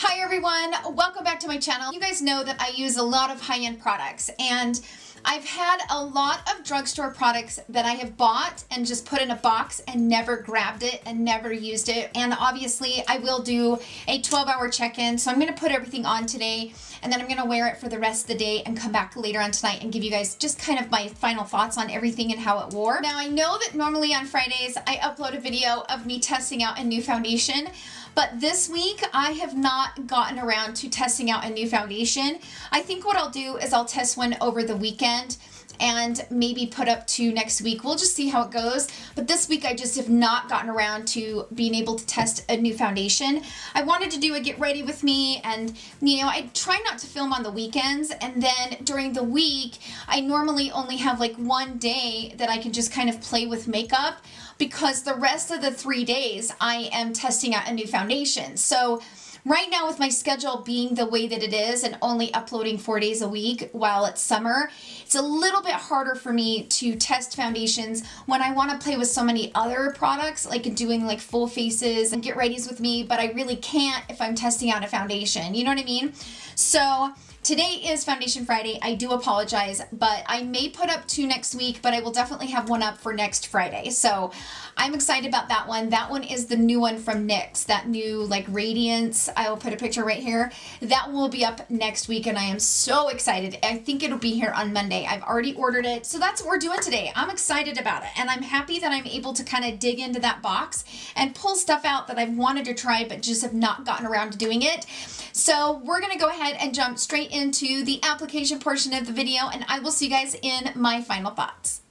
Hi everyone, welcome back to my channel. You guys know that I use a lot of high-end products, and I've had a lot of drugstore products that I have bought and just put in a box and never grabbed it and never used it. And obviously I will do a 12-hour check-in, so I'm going to put everything on today and then I'm going to wear it for the rest of the day and come back later on tonight and give you guys just kind of my final thoughts on everything and how it wore. Now I know that normally on Fridays I upload a video of me testing out a new foundation, but this week I have not gotten around to testing out a new foundation. I think what I'll do is I'll test one over the weekend and maybe put up to next week. We'll just see how it goes. But this week I just have not gotten around to being able to test a new foundation. I wanted to do a get ready with me, and you know, I try not to film on the weekends, and then during the week I normally only have like one day that I can just kind of play with makeup, because the rest of the 3 days I am testing out a new foundation. So right now, with my schedule being the way that it is and only uploading 4 days a week while it's summer, it's a little bit harder for me to test foundations when I want to play with so many other products, like doing like full faces and get readies with me, but I really can't if I'm testing out a foundation. You know what I mean? So today is Foundation Friday. I do apologize, but I may put up two next week, but I will definitely have one up for next Friday. So I'm excited about that one. That one is the new one from NYX, that new like Radiance. I will put a picture right here. That will be up next week, and I am so excited. I think it'll be here on Monday. I've already ordered it. So that's what we're doing today. I'm excited about it, and I'm happy that I'm able to kind of dig into that box and pull stuff out that I've wanted to try but just have not gotten around to doing it. So we're going to go ahead and jump straight into the application portion of the video, and I will see you guys in my final thoughts.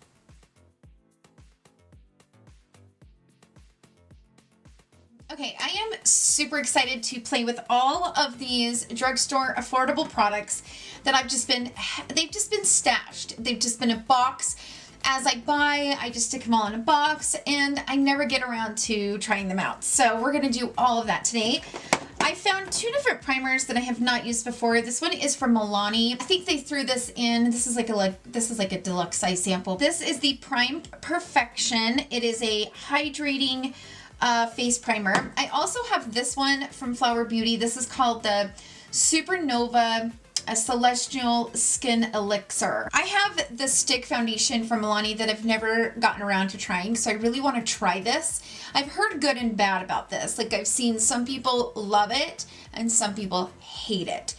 Okay, I am super excited to play with all of these drugstore affordable products that they've just been stashed. They've just been a box. As I buy, I just stick them all in a box, and I never get around to trying them out. So we're going to do all of that today. I found two different primers that I have not used before. This one is from Milani. I think they threw this in. This is like a deluxe size sample. This is the Prime Perfection. It is a hydrating face primer. I also have this one from Flower Beauty. This is called the Supernova Celestial Skin Elixir. I have the stick foundation from Milani that I've never gotten around to trying, so I really want to try this. I've heard good and bad about this. Like, I've seen some people love it and some people hate it.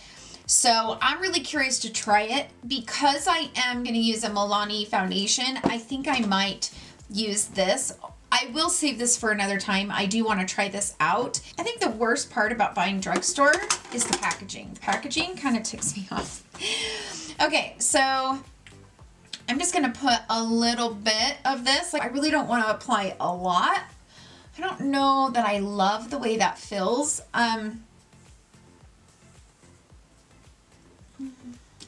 So I'm really curious to try it. Because I am going to use a Milani foundation, I think I might use this. I will save this for another time. I do want to try this out. I think the worst part about buying drugstore is the packaging. The packaging kind of ticks me off. Okay, so I'm just going to put a little bit of this. Like, I really don't want to apply a lot. I don't know that I love the way that feels. I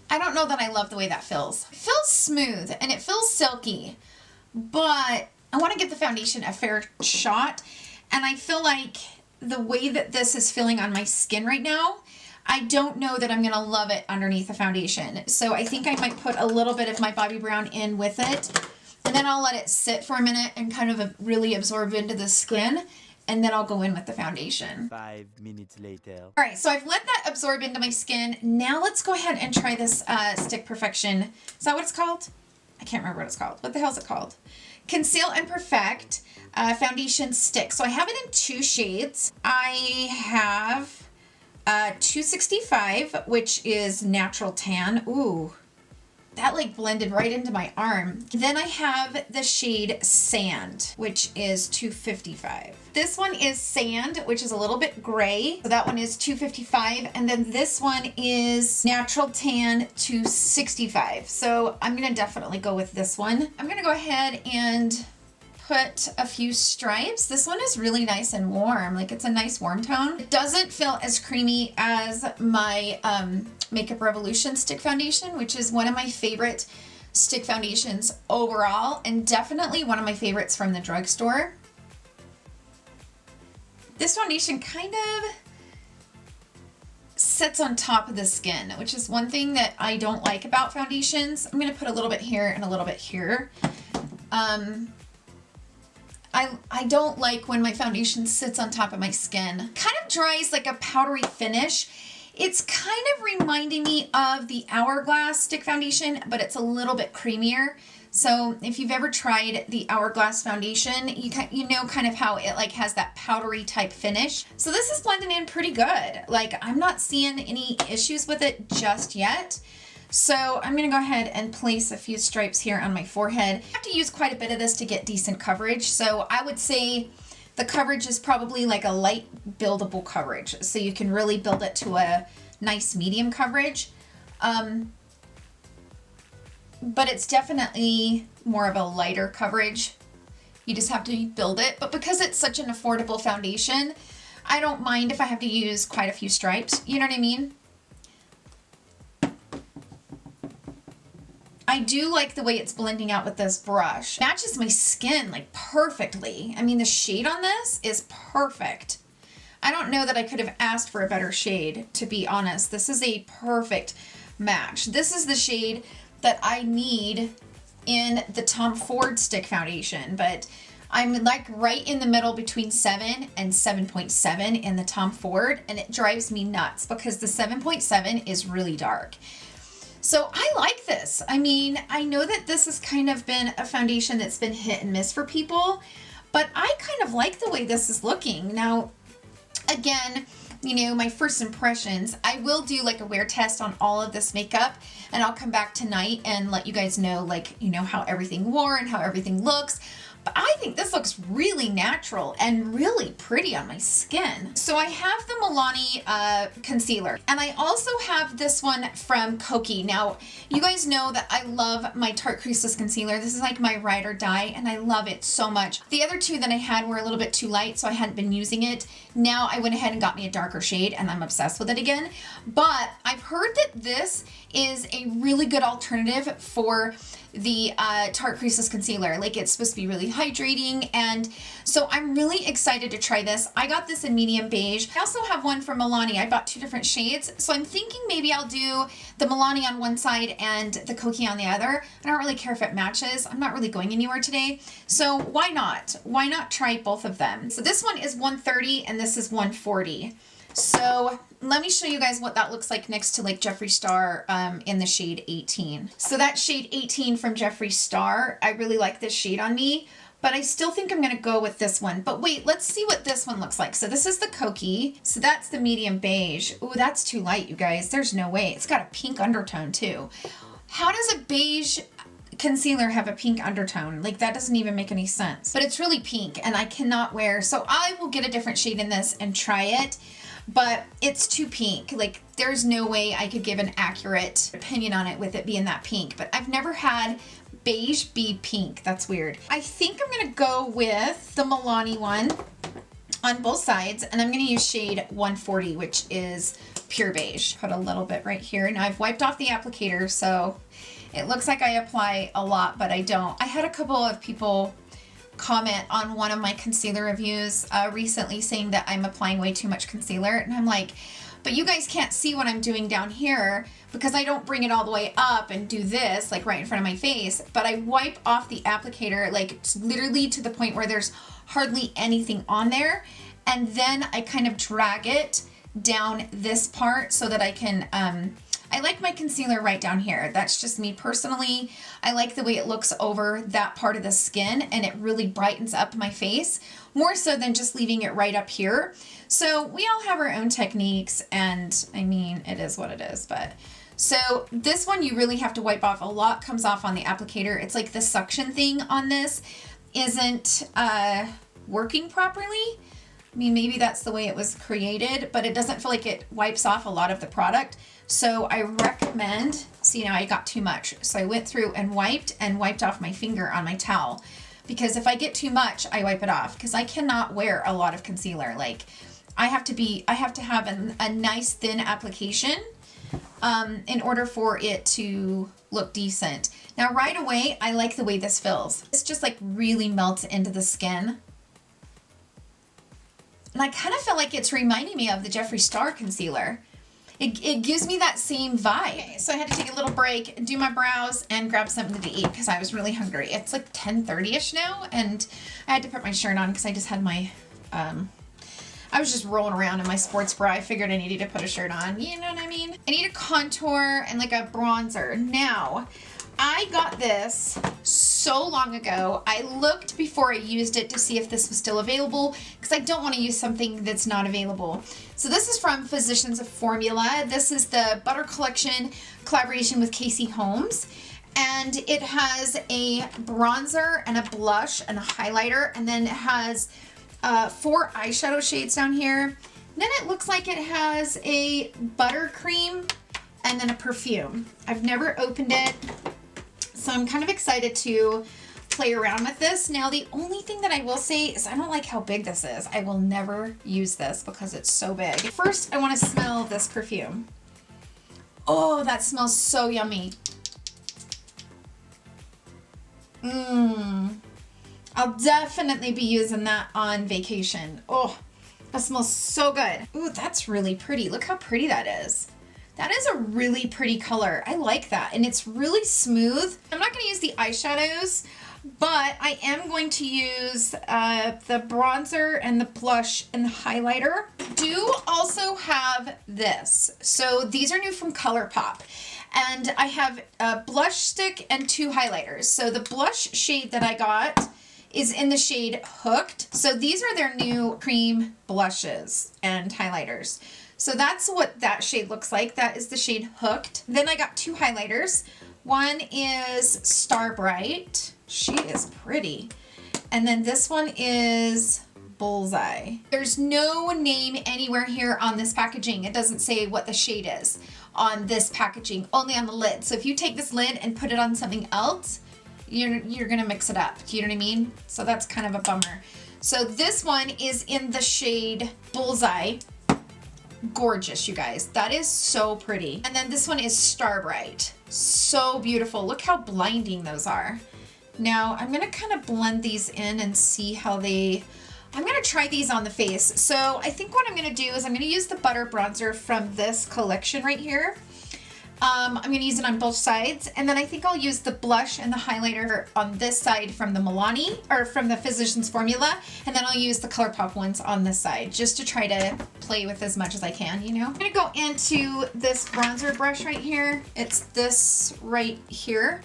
don't know that I love the way that feels. It feels smooth and it feels silky, but I want to give the foundation a fair shot, and I feel like the way that this is feeling on my skin right now, I don't know that I'm going to love it underneath the foundation. So I think I might put a little bit of my Bobbi Brown in with it, and then I'll let it sit for a minute and kind of really absorb into the skin, and then I'll go in with the foundation. 5 minutes later. All right, so I've let that absorb into my skin. Now let's go ahead and try this Stick Perfection. Is that what it's called? I can't remember what it's called. What the hell is it called? Conceal and Perfect Foundation Stick. So I have it in two shades. I have 265, which is natural tan. Ooh, that like blended right into my arm. Then I have the shade Sand, which is 255. This one is Sand, which is a little bit gray. So that one is 255. And then this one is Natural Tan 265. So I'm going to definitely go with this one. I'm going to go ahead and put a few stripes. This one is really nice and warm. Like, it's a nice warm tone. It doesn't feel as creamy as my Makeup Revolution stick foundation, which is one of my favorite stick foundations overall, and definitely one of my favorites from the drugstore. This foundation kind of sits on top of the skin, which is one thing that I don't like about foundations. I'm going to put a little bit here and a little bit here. I don't like when my foundation sits on top of my skin. Kind of dries like a powdery finish. It's kind of reminding me of the Hourglass stick foundation, but it's a little bit creamier. So if you've ever tried the Hourglass foundation, you know kind of how it like has that powdery type finish. So this is blending in pretty good. Like I'm not seeing any issues with it just yet. So I'm going to go ahead and place a few stripes here on my forehead. I have to use quite a bit of this to get decent coverage. So I would say the coverage is probably like a light buildable coverage. So you can really build it to a nice medium coverage. But it's definitely more of a lighter coverage. You just have to build it. But because it's such an affordable foundation, I don't mind if I have to use quite a few stripes. You know what I mean? I do like the way it's blending out with this brush. Matches my skin like perfectly. I mean, the shade on this is perfect. I don't know that I could have asked for a better shade, to be honest. This is a perfect match. This is the shade that I need in the Tom Ford stick foundation, but I'm like right in the middle between 7 and 7.7 in the Tom Ford, and it drives me nuts because the 7.7 is really dark. So I like this. I mean, I know that this has kind of been a foundation that's been hit and miss for people, but I kind of like the way this is looking. Now, again, you know, my first impressions, I will do like a wear test on all of this makeup, and I'll come back tonight and let you guys know, like, you know, how everything wore and how everything looks. But I think this looks really natural and really pretty on my skin. So I have the Milani concealer, and I also have this one from Kokie. Now, you guys know that I love my Tarte Creaseless Concealer. This is like my ride or die, and I love it so much. The other two that I had were a little bit too light, so I hadn't been using it. Now I went ahead and got me a darker shade, and I'm obsessed with it again. But I've heard that this is a really good alternative for the Tarte Creaseless Concealer. Like, it's supposed to be really hydrating, and so I'm really excited to try this. I got this in medium beige. I also have one from Milani. I bought two different shades, so I'm thinking maybe I'll do the Milani on one side and the Kokie on the other. I don't really care if it matches. I'm not really going anywhere today, so why not? Why not try both of them? So this one is 130 and this is 140. So let me show you guys what that looks like next to like Jeffree Star in the shade 18. So that shade 18 from Jeffree Star, I really like this shade on me, but I still think I'm going to go with this one. But wait, let's see what this one looks like. So this is the Kokie. So that's the medium beige. Ooh, that's too light, you guys. There's no way. It's got a pink undertone too. How does a beige concealer have a pink undertone? Like, that doesn't even make any sense. But it's really pink, and I cannot wear. So I will get a different shade in this and try it. But it's too pink. Like, there's no way I could give an accurate opinion on it with it being that pink. But I've never had beige be pink. That's weird. I think I'm going to go with the Milani one on both sides, and I'm going to use shade 140, which is pure beige. Put a little bit right here. Now I've wiped off the applicator, so it looks like I apply a lot, but I don't. I had a couple of people comment on one of my concealer reviews recently saying that I'm applying way too much concealer, and I'm like, but you guys can't see what I'm doing down here because I don't bring it all the way up and do this like right in front of my face, but I wipe off the applicator like literally to the point where there's hardly anything on there, and then I kind of drag it down this part so that I can I like my concealer right down here. That's just me personally. I like the way it looks over that part of the skin, and it really brightens up my face more so than just leaving it right up here. So we all have our own techniques, and I mean, it is what it is. But so this one you really have to wipe off. A lot comes off on the applicator. It's like the suction thing on this isn't working properly. I mean, maybe that's the way it was created, but it doesn't feel like it wipes off a lot of the product. So I recommend, see, now I got too much. So I went through and wiped off my finger on my towel, because if I get too much, I wipe it off, because I cannot wear a lot of concealer. Like, I have to have a nice thin application in order for it to look decent. Now, right away, I like the way this feels. This just like really melts into the skin. And I kind of feel like it's reminding me of the Jeffree Star concealer. it gives me that same vibe. Okay, so I had to take a little break, do my brows, and grab something to eat because I was really hungry. It's like 10:30ish now, and I had to put my shirt on because I just had my, I was just rolling around in my sports bra. I figured I needed to put a shirt on. You know what I mean? I need a contour and like a bronzer. Now, I got this so long ago. I looked before I used it to see if this was still available because I don't want to use something that's not available. So this is from Physicians Formula. This is the Butter Collection collaboration with Holmes. And it has a bronzer and a blush and a highlighter, and then it has 4 eyeshadow shades down here. Then it looks like it has a buttercream and then a perfume. I've never opened it, so I'm kind of excited to play around with this. Now, the only thing that I will say is I don't like how big this is. I will never use this because it's so big. First, I want to smell this perfume. Oh, that smells so yummy. I'll definitely be using that on vacation. Oh, that smells so good. Ooh, that's really pretty. Look how pretty that is. That is a really pretty color. I like that. And it's really smooth. I'm not going to use the eyeshadows, but I am going to use the bronzer and the blush and the highlighter. Do also have this. So these are new from Colourpop. And I have a blush stick and 2 highlighters. So the blush shade that I got is in the shade Hooked. So these are their new cream blushes and highlighters. So that's what that shade looks like. That is the shade Hooked. Then I got 2 highlighters. One is Star Brite. She is pretty. And then this one is Bullseye. There's no name anywhere here on this packaging. It doesn't say what the shade is on this packaging, only on the lid. So if you take this lid and put it on something else, you're gonna mix it up. Do you know what I mean? So that's kind of a bummer. So this one is in the shade Bullseye. Gorgeous, you guys. That is so pretty. And then this one is Star Brite. So beautiful. Look how blinding those are. Now I'm gonna kind of blend these in and see how I'm gonna try these on the face. So I think what I'm gonna do is I'm gonna use the butter bronzer from this collection right here. I'm gonna use it on both sides, and then I think I'll use the blush and the highlighter on this side from the Milani, or from the Physicians Formula, and then I'll use the Colourpop ones on this side, just to try to play with as much as I can, you know? I'm gonna go into this bronzer brush right here. It's this right here.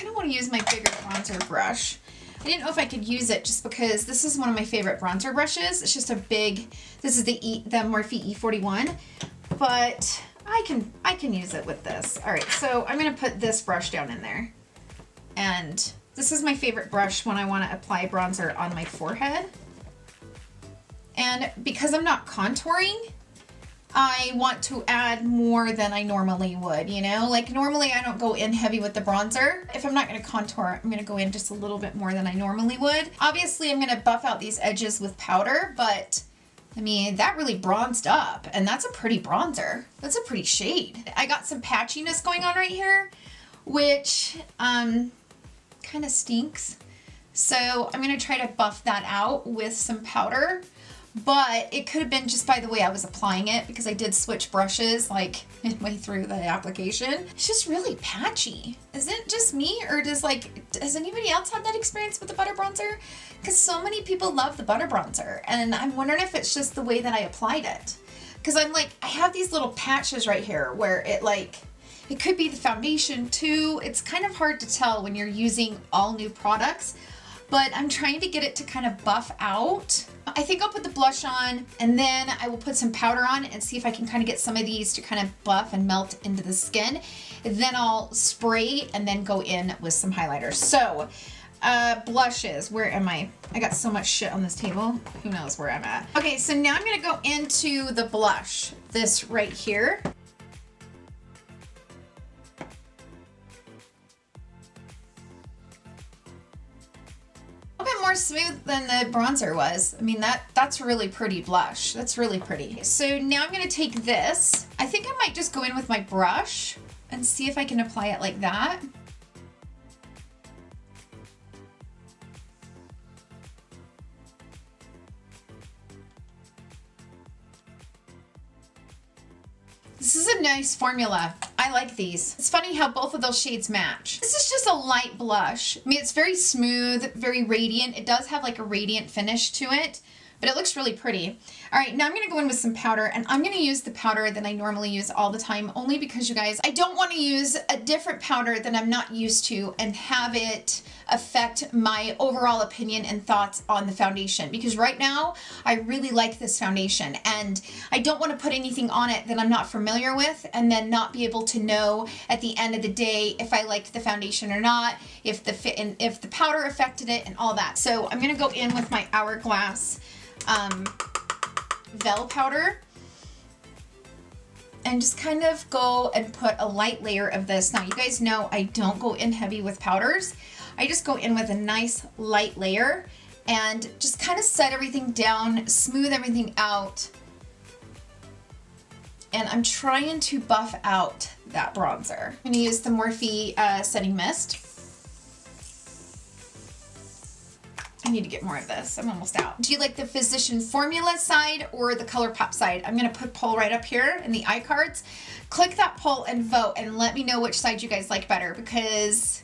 I want to use my bigger bronzer brush. I didn't know if I could use it just because this is one of my favorite bronzer brushes. It's just a big, this is the Morphe E41, but I can use it with this. All right, so I'm going to put this brush down in there. And this is my favorite brush when I want to apply bronzer on my forehead. And because I'm not contouring, I want to add more than I normally would, you know? Like normally I don't go in heavy with the bronzer. If I'm not gonna contour, I'm gonna go in just a little bit more than I normally would. Obviously I'm gonna buff out these edges with powder, but I mean, that really bronzed up, and that's a pretty bronzer. That's a pretty shade. I got some patchiness going on right here, which kind of stinks. So I'm gonna try to buff that out with some powder. But it could have been just by the way I was applying it, because I did switch brushes like midway through the application. It's just really patchy. Is it just me, or does anybody else have that experience with the butter bronzer? Because so many people love the butter bronzer, and I'm wondering if it's just the way that I applied it. Because I'm like, I have these little patches right here where it could be the foundation too. It's kind of hard to tell when you're using all new products, but I'm trying to get it to kind of buff out. I think I'll put the blush on, and then I will put some powder on and see if I can kind of get some of these to kind of buff and melt into the skin. And then I'll spray and then go in with some highlighter. So, blushes, where am I? I got so much shit on this table. Who knows where I'm at? Okay, so now I'm gonna go into the blush, this right here. more smooth than the bronzer was. I mean, that's really pretty blush. That's really pretty. So now I'm gonna take this. I think I might just go in with my brush and see if I can apply it like that. This is a nice formula. I like these. It's funny how both of those shades match. This is just a light blush. I mean, it's very smooth, very radiant. It does have like a radiant finish to it, but it looks really pretty. All right, now I'm gonna go in with some powder, and I'm gonna use the powder that I normally use all the time, only because, you guys, I don't wanna use a different powder that I'm not used to and have it affect my overall opinion and thoughts on the foundation, because right now I really like this foundation and I don't want to put anything on it that I'm not familiar with and then not be able to know at the end of the day if I liked the foundation or not, if the fit and if the powder affected it and all that. So I'm gonna go in with my Hourglass Veil powder and just kind of go and put a light layer of this. Now, you guys know I don't go in heavy with powders. I just go in with a nice light layer and just kind of set everything down, smooth everything out. And I'm trying to buff out that bronzer. I'm gonna use the Morphe setting mist. I need to get more of this. I'm almost out. Do you like the Physician Formula side or the Colourpop side? I'm gonna put poll right up here in the iCards. Click that poll and vote and let me know which side you guys like better, because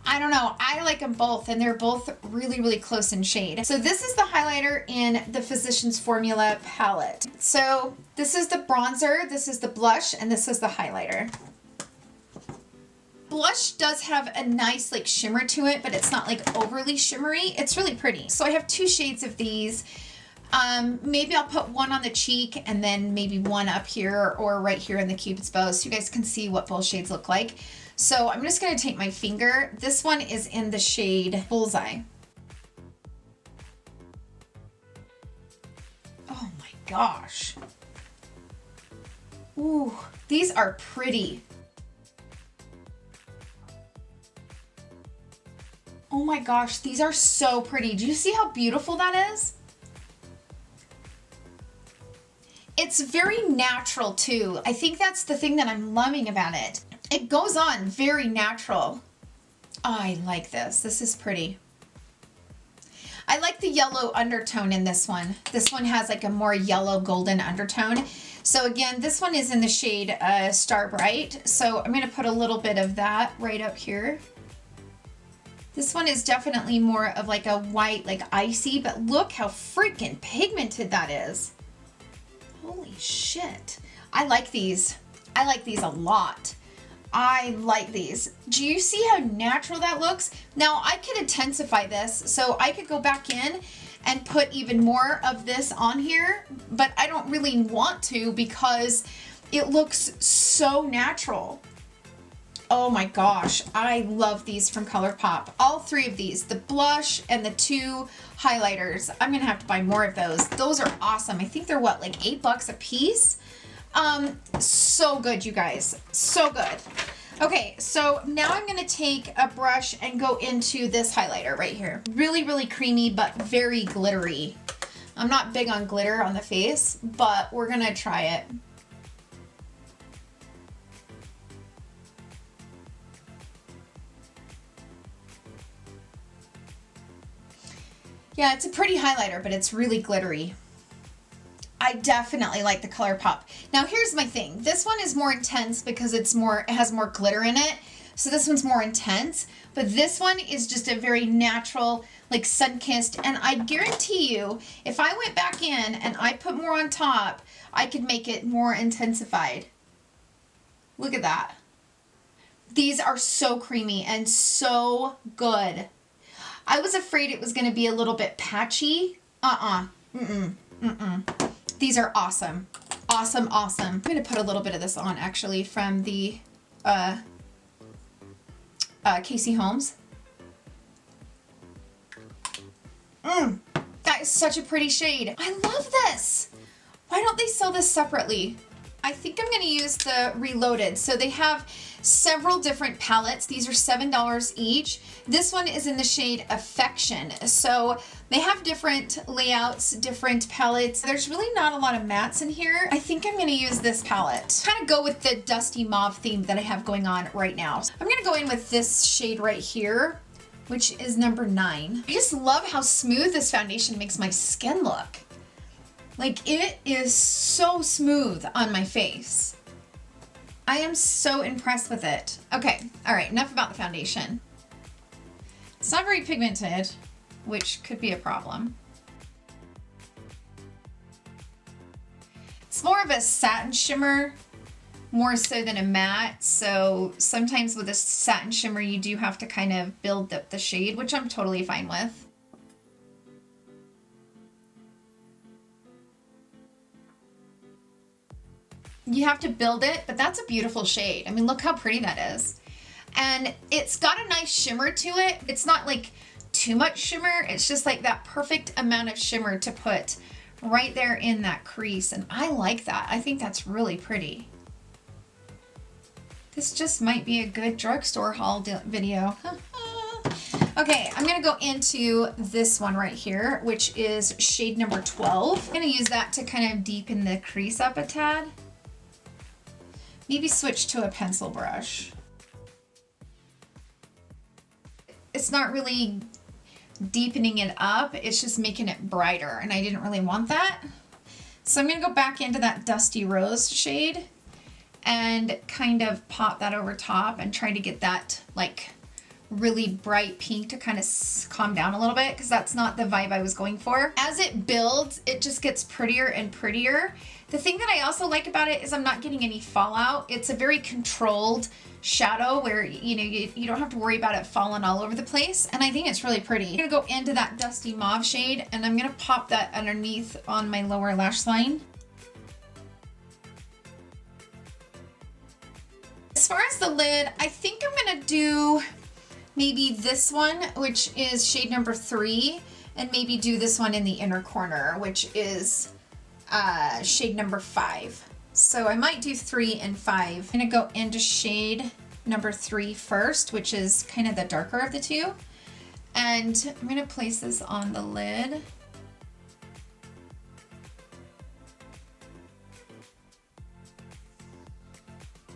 I don't know, I like them both and they're both really, really close in shade. So this is the highlighter in the Physicians Formula palette. So this is the bronzer, this is the blush, and this is the highlighter. Blush does have a nice like shimmer to it, but it's not like overly shimmery. It's really pretty. So I have two shades of these. Maybe I'll put one on the cheek and then maybe one up here or right here in the Cupid's bow so you guys can see what both shades look like. So I'm just gonna take my finger. This one is in the shade Bullseye. Oh my gosh. Ooh, these are pretty. Oh my gosh, these are so pretty. Do you see how beautiful that is? It's very natural too. I think that's the thing that I'm loving about it. It goes on very natural. Oh, I like this. This is pretty. I like the yellow undertone in this one. This one has like a more yellow golden undertone. So again, this one is in the shade Star Bright. So I'm gonna put a little bit of that right up here. This one is definitely more of like a white, like icy, but look how freaking pigmented that is. Holy shit. I like these. I like these a lot. I like these. Do you see how natural that looks? Now I could intensify this, so I could go back in and put even more of this on here, but I don't really want to because it looks so natural. Oh my gosh, I love these from Colourpop. All three of these, the blush and the two highlighters. I'm gonna have to buy more of those. Those are awesome. I think they're what, like $8 a piece? So good, you guys, so good. Okay, so now I'm gonna take a brush and go into this highlighter right here. Really, really creamy, but very glittery. I'm not big on glitter on the face, but we're gonna try it. Yeah, it's a pretty highlighter, but it's really glittery. I definitely like the Colourpop. Now here's my thing. This one is more intense because it has more glitter in it. So this one's more intense, but this one is just a very natural, like sun-kissed. And I guarantee you, if I went back in and I put more on top, I could make it more intensified. Look at that. These are so creamy and so good. I was afraid it was going to be a little bit patchy. These are awesome. Awesome, awesome. I'm going to put a little bit of this on actually from the Casey Holmes. That is such a pretty shade. I love this. Why don't they sell this separately? I think I'm going to use the Reloaded. So they have several different palettes. These are $7 each. This one is in the shade Affection. So they have different layouts, different palettes. There's really not a lot of mattes in here. I think I'm going to use this palette. Kind of go with the dusty mauve theme that I have going on right now. So I'm going to go in with this shade right here, which is number 9. I just love how smooth this foundation makes my skin look. Like, it is so smooth on my face. I am so impressed with it. Okay, all right, enough about the foundation. It's not very pigmented, which could be a problem. It's more of a satin shimmer, more so than a matte. So sometimes with a satin shimmer, you do have to kind of build up the shade, which I'm totally fine with. You have to build it, but that's a beautiful shade. I mean, look how pretty that is. And it's got a nice shimmer to it. It's not like too much shimmer. It's just like that perfect amount of shimmer to put right there in that crease. And I like that. I think that's really pretty. This just might be a good drugstore haul video. Okay, I'm gonna go into this one right here, which is shade number 12. I'm gonna use that to kind of deepen the crease up a tad. Maybe switch to a pencil brush. It's not really deepening it up, it's just making it brighter, and I didn't really want that. So I'm gonna go back into that Dusty Rose shade and kind of pop that over top and try to get that like really bright pink to kind of calm down a little bit, because that's not the vibe I was going for. As it builds, it just gets prettier and prettier. The thing that I also like about it is I'm not getting any fallout. It's a very controlled shadow where, you know, you don't have to worry about it falling all over the place, and I think it's really pretty. I'm gonna go into that Dusty Mauve shade, and I'm gonna pop that underneath on my lower lash line. As far as the lid, I think I'm gonna do maybe this one, which is shade number 3, and maybe do this one in the inner corner, which is shade number 5. So I might do 3 and 5. I'm gonna go into shade number 3 first, which is kind of the darker of the two. And I'm gonna place this on the lid.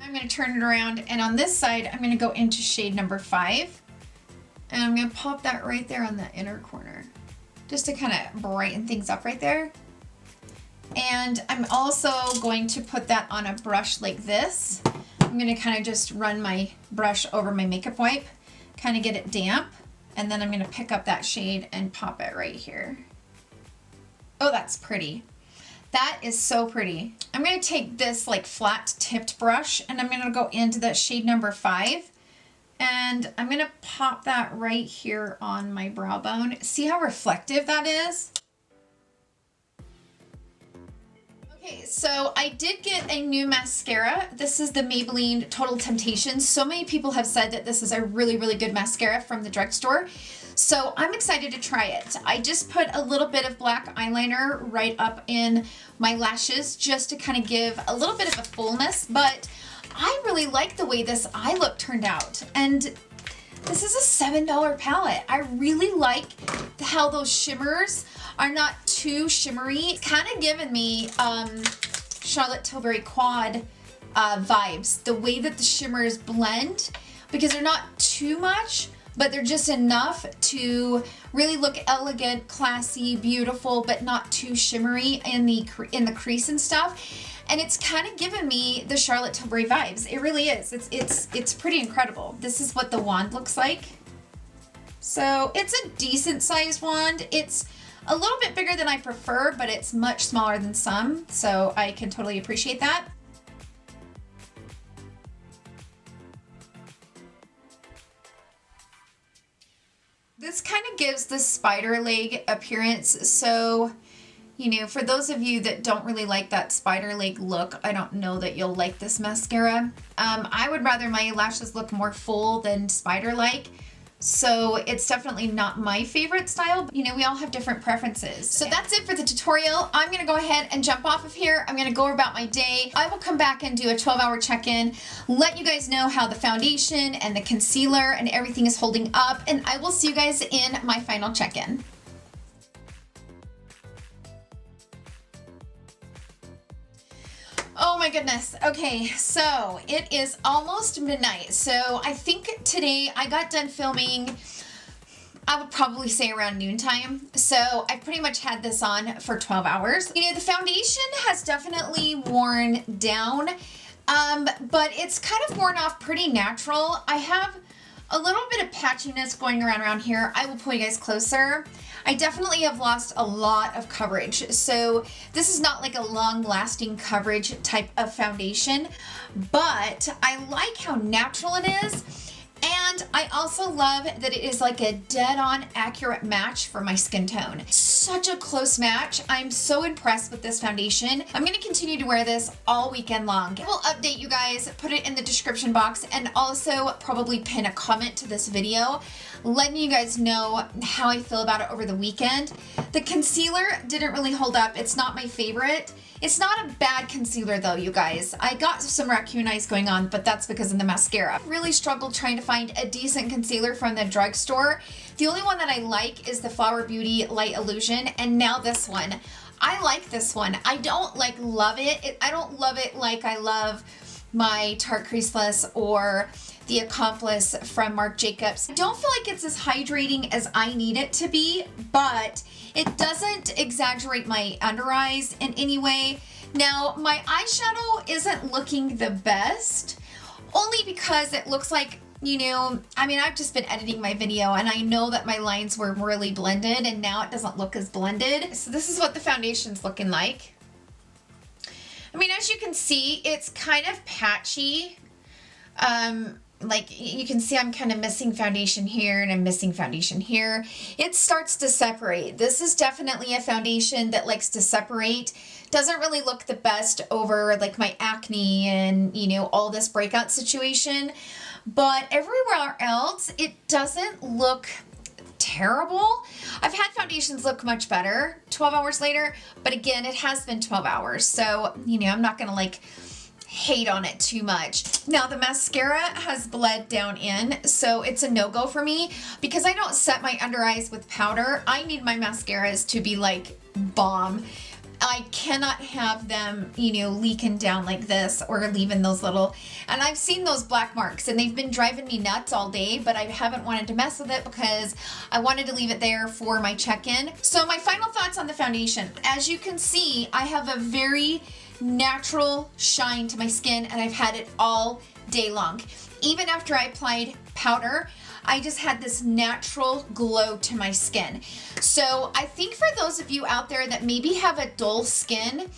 I'm gonna turn it around, and on this side, I'm gonna go into shade number 5. And I'm gonna pop that right there on the inner corner, just to kind of brighten things up right there. And I'm also going to put that on a brush like this. I'm gonna kind of just run my brush over my makeup wipe, kind of get it damp, and then I'm gonna pick up that shade and pop it right here. Oh, that's pretty. That is so pretty. I'm gonna take this like flat tipped brush, and I'm gonna go into that shade number 5. And I'm gonna pop that right here on my brow bone. See how reflective that is? Okay, so I did get a new mascara. This is the Maybelline Total Temptation. So many people have said that this is a really, really good mascara from the drugstore. So I'm excited to try it. I just put a little bit of black eyeliner right up in my lashes just to kind of give a little bit of a fullness, but I really like the way this eye look turned out, and this is a $7 palette. I really like how those shimmers are not too shimmery, kind of giving me Charlotte Tilbury Quad vibes. The way that the shimmers blend, because they're not too much, but they're just enough to really look elegant, classy, beautiful, but not too shimmery in the crease and stuff. And it's kind of given me the Charlotte Tilbury vibes. It really is. It's pretty incredible. This is what the wand looks like. So it's a decent sized wand. It's a little bit bigger than I prefer, but it's much smaller than some, so I can totally appreciate that. This kind of gives the spider leg appearance, so you know, for those of you that don't really like that spider leg look, I don't know that you'll like this mascara. I would rather my lashes look more full than spider-like, So it's definitely not my favorite style, but you know, we all have different preferences. So that's it for the tutorial. I'm gonna go ahead and jump off of here. I'm gonna go about my day. I will come back and do a 12-hour check-in, let you guys know how the foundation and the concealer and everything is holding up, and I will see you guys in my final check-in. Oh my goodness. Okay, so it is almost midnight. So I think today I got done filming, I would probably say around noontime. So I pretty much had this on for 12 hours. You know, the foundation has definitely worn down, but it's kind of worn off pretty natural. I have a little bit of patchiness going around here. I will pull you guys closer. I definitely have lost a lot of coverage. So this is not like a long-lasting coverage type of foundation, but I like how natural it is. And I also love that it is like a dead-on accurate match for my skin tone. Such a close match. I'm so impressed with this foundation. I'm gonna continue to wear this all weekend long. I will update you guys, put it in the description box, and also probably pin a comment to this video, letting you guys know how I feel about it over the weekend. The concealer didn't really hold up. It's not my favorite. It's not a bad concealer though, you guys. I got some raccoon eyes going on, but that's because of the mascara. I really struggled trying to find a decent concealer from the drugstore. The only one that I like is the Flower Beauty Light Illusion, and now this one. I like this one. I don't love it. I don't love it like I love my Tarte Creaseless or the Accomplice from Marc Jacobs. I don't feel like it's as hydrating as I need it to be, but it doesn't exaggerate my under eyes in any way. Now, my eyeshadow isn't looking the best, only because it looks like, you know, I mean, I've just been editing my video and I know that my lines were really blended and now it doesn't look as blended. So this is what the foundation's looking like. I mean, as you can see, it's kind of patchy. Like you can see I'm kind of missing foundation here and I'm missing foundation here. It starts to separate. This is definitely a foundation that likes to separate. Doesn't really look the best over like my acne and, you know, all this breakout situation. But everywhere else, it doesn't look terrible. I've had foundations look much better 12 hours later, but again, it has been 12 hours. So, you know, I'm not gonna like hate on it too much. Now the mascara has bled down in, so it's a no-go for me because I don't set my under eyes with powder. I need my mascaras to be like bomb. I cannot have them, you know, leaking down like this or leaving those little, and I've seen those black marks and they've been driving me nuts all day, but I haven't wanted to mess with it because I wanted to leave it there for my check-in. So my final thoughts on the foundation. As you can see, I have a very natural shine to my skin and I've had it all day long. Even after I applied powder, I just had this natural glow to my skin. So I think for those of you out there that maybe have a dull skin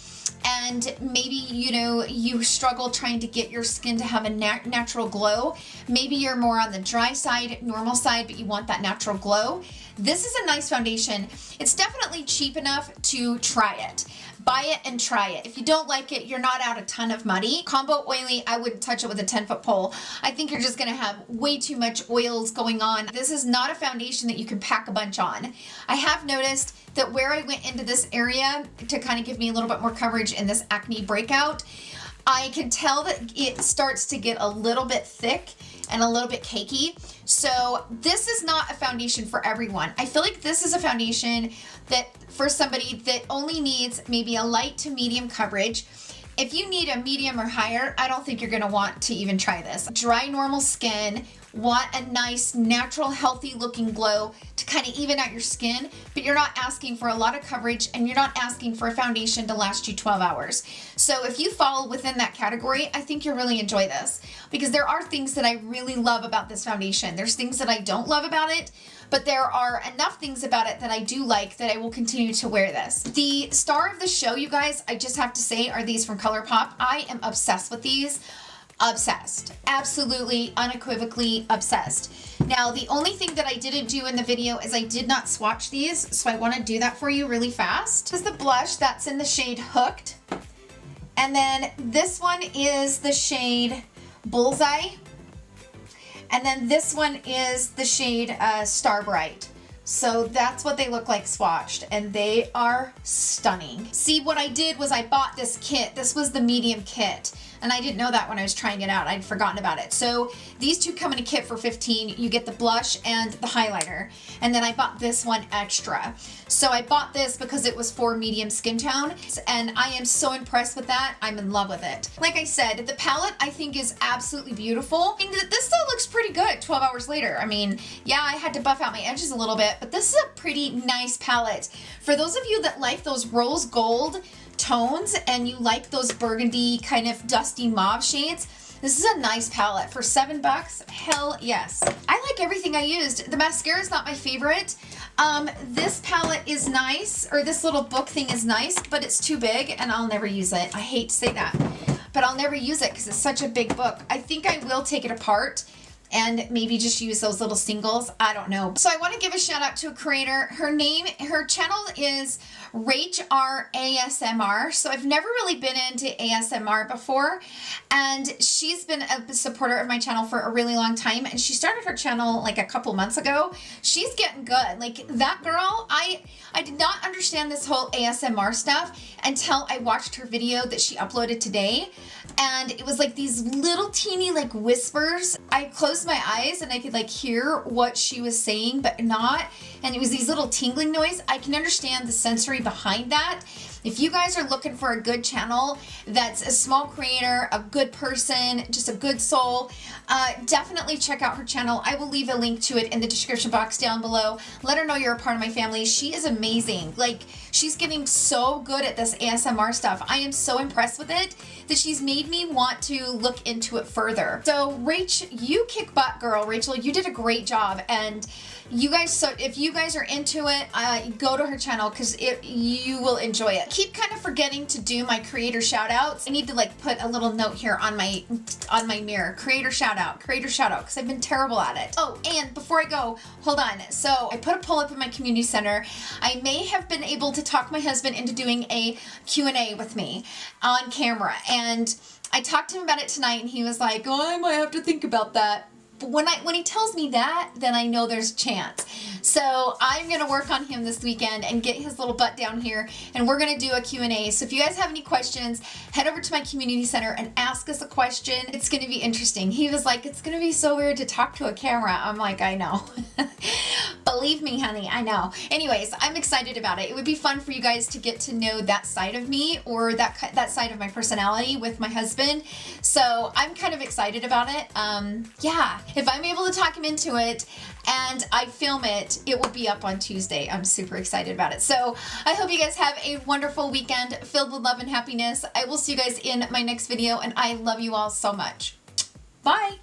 and maybe, you know, you struggle trying to get your skin to have a natural glow, maybe you're more on the dry side, normal side, but you want that natural glow, this is a nice foundation. It's definitely cheap enough to try it. Buy it and try it. If you don't like it, you're not out a ton of money. Combo oily, I wouldn't touch it with a 10-foot pole. I think you're just gonna have way too much oils going on. This is not a foundation that you can pack a bunch on. I have noticed that where I went into this area to kind of give me a little bit more coverage in this acne breakout, I can tell that it starts to get a little bit thick and a little bit cakey. So this is not a foundation for everyone. I feel like this is a foundation that for somebody that only needs maybe a light to medium coverage. If you need a medium or higher, I don't think you're gonna want to even try this. Dry, normal skin, want a nice, natural, healthy looking glow to kind of even out your skin, but you're not asking for a lot of coverage and you're not asking for a foundation to last you 12 hours. So if you fall within that category, I think you'll really enjoy this because there are things that I really love about this foundation. There's things that I don't love about it, but there are enough things about it that I do like that I will continue to wear this. The star of the show, you guys, I just have to say, are these from Colourpop. I am obsessed with these. Obsessed. Absolutely, unequivocally obsessed. Now, the only thing that I didn't do in the video is I did not swatch these, so I want to do that for you really fast. This is the blush that's in the shade Hooked. And then this one is the shade Bullseye. And then this one is the shade Star Brite. So that's what they look like swatched, and they are stunning. See, what I did was I bought this kit. This was the medium kit, and I didn't know that when I was trying it out. I'd forgotten about it. So these two come in a kit for $15. You get the blush and the highlighter, and then I bought this one extra. So I bought this because it was for medium skin tone, and I am so impressed with that. I'm in love with it. Like I said, the palette I think is absolutely beautiful. And this still looks pretty good 12 hours later. I mean, yeah, I had to buff out my edges a little bit, but this is a pretty nice palette. For those of you that like those rose gold tones and you like those burgundy kind of dusty mauve shades, this is a nice palette for $7. Hell yes. I like everything I used. The mascara is not my favorite. This palette is nice, or this little book thing is nice, but it's too big and I'll never use it. I hate to say that, but I'll never use it because it's such a big book. I think I will take it apart and maybe just use those little singles. I don't know. So I want to give a shout out to a creator. Her channel is RachR ASMR. So I've never really been into ASMR before, and she's been a supporter of my channel for a really long time, and she started her channel like a couple months ago. She's getting good. Like that girl, I did not understand this whole ASMR stuff until I watched her video that she uploaded today. And it was like these little teeny like whispers. I closed my eyes and I could like hear what she was saying, but not. And it was these little tingling noise. I can understand the sensory behind that. If you guys are looking for a good channel that's a small creator, a good person, just a good soul, definitely check out her channel. I will leave a link to it in the description box down below. Let her know you're a part of my family. She is amazing. Like, she's getting so good at this ASMR stuff. I am so impressed with it that she's made me want to look into it further. So Rach, you kick butt, girl. Rachel, you did a great job. And you guys, so if you guys are into it, go to her channel because you will enjoy it. Keep kind of forgetting to do my creator shout outs. I need to like put a little note here on my mirror. Creator shout out because I've been terrible at it. Oh, and before I go, hold on. So I put a poll up in my community center. I may have been able to talk my husband into doing a Q&A with me on camera, and I talked to him about it tonight, and he was like, oh, I might have to think about that. But when he tells me that, then I know there's a chance. So I'm going to work on him this weekend and get his little butt down here, and we're going to do a Q&A. So if you guys have any questions, head over to my community center and ask us a question. It's going to be interesting. He was like, it's going to be so weird to talk to a camera. I'm like, I know. Believe me, honey, I know. Anyways, I'm excited about it. It would be fun for you guys to get to know that side of me, or that side of my personality with my husband. So I'm kind of excited about it. Yeah. If I'm able to talk him into it and I film it, it will be up on Tuesday. I'm super excited about it. So I hope you guys have a wonderful weekend filled with love and happiness. I will see you guys in my next video, and I love you all so much. Bye.